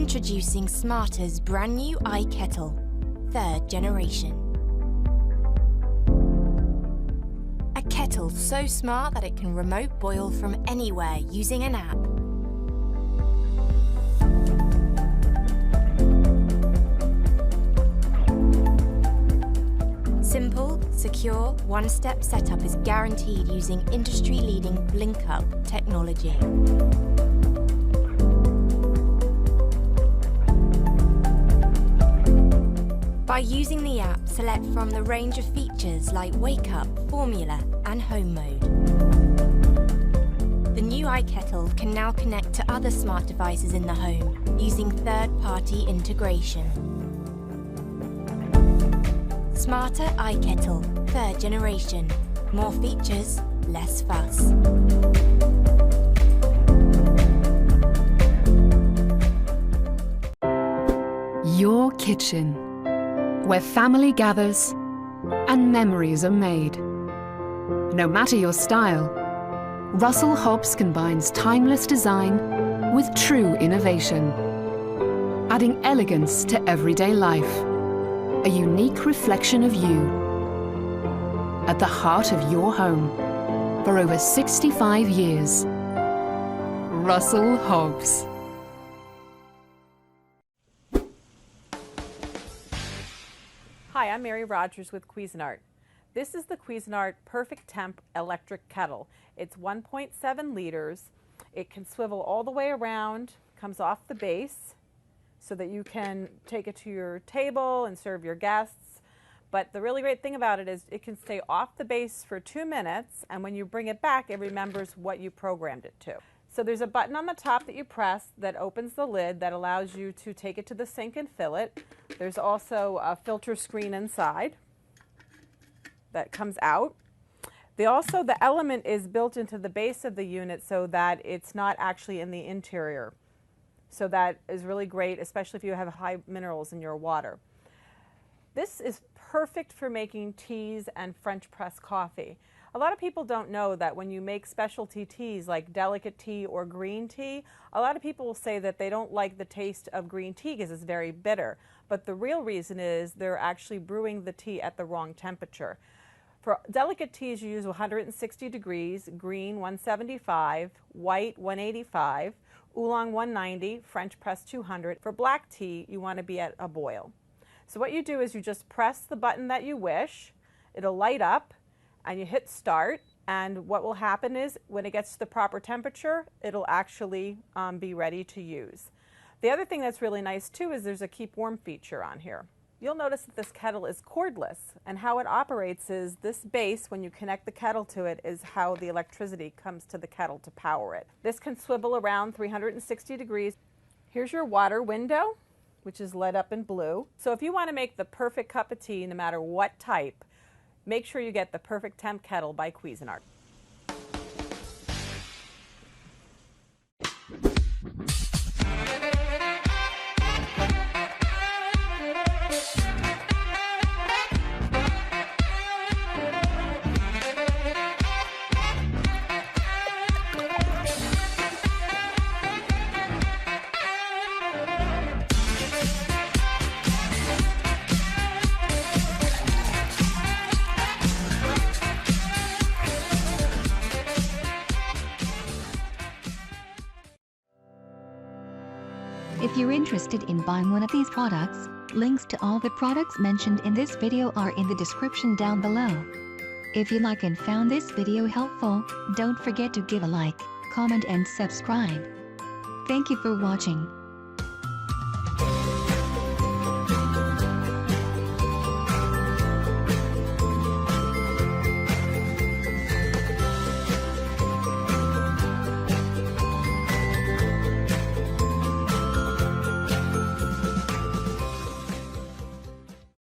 Introducing Smarter's brand new Kettle, 3rd generation. A kettle so smart that it can remote boil from anywhere using an app. Simple, secure, one-step setup is guaranteed using industry-leading blink-up technology. By using the app, select from the range of features like Wake Up, Formula and Home Mode. The new Kettle can now connect to other smart devices in the home using third-party integration. Smarter Kettle, 3rd generation. More features, less fuss. Your kitchen, where family gathers and memories are made. No matter your style, Russell Hobbs combines timeless design with true innovation, adding elegance to everyday life. A unique reflection of you, at the heart of your home, for over 65 years. Russell Hobbs. Hi, I'm Mary Rogers with Cuisinart. This is the Cuisinart Perfect Temp Electric Kettle. It's 1.7 liters. It can swivel all the way around, comes off the base, so that you can take it to your table and serve your guests. But the really great thing about it is it can stay off the base for 2 minutes, and when you bring it back, it remembers what you programmed it to. So there's a button on the top that you press that opens the lid that allows you to take it to the sink and fill it. There's also a filter screen inside that comes out. The element is built into the base of the unit so that it's not actually in the interior. So that is really great, especially if you have high minerals in your water. This is perfect for making teas and French press coffee. A lot of people don't know that when you make specialty teas like delicate tea or green tea, a lot of people will say that they don't like the taste of green tea because it's very bitter. But the real reason is they're actually brewing the tea at the wrong temperature. For delicate teas, you use 160 degrees, green 175, white 185, oolong 190, French press 200. For black tea, you want to be at a boil. So what you do is you just press the button that you wish, it'll light up, and you hit start, and what will happen is when it gets to the proper temperature, it'll actually be ready to use. The other thing that's really nice too is there's a keep warm feature on here. You'll notice that this kettle is cordless, and how it operates is this base, when you connect the kettle to it, is how the electricity comes to the kettle to power it. This can swivel around 360 degrees. Here's your water window, which is lit up in blue. So if you want to make the perfect cup of tea, no matter what type, make sure you get the Perfect Temp Kettle by Cuisinart. If you're interested in buying one of these products, links to all the products mentioned in this video are in the description down below. If you like and found this video helpful, don't forget to give a like, comment and subscribe. Thank you for watching.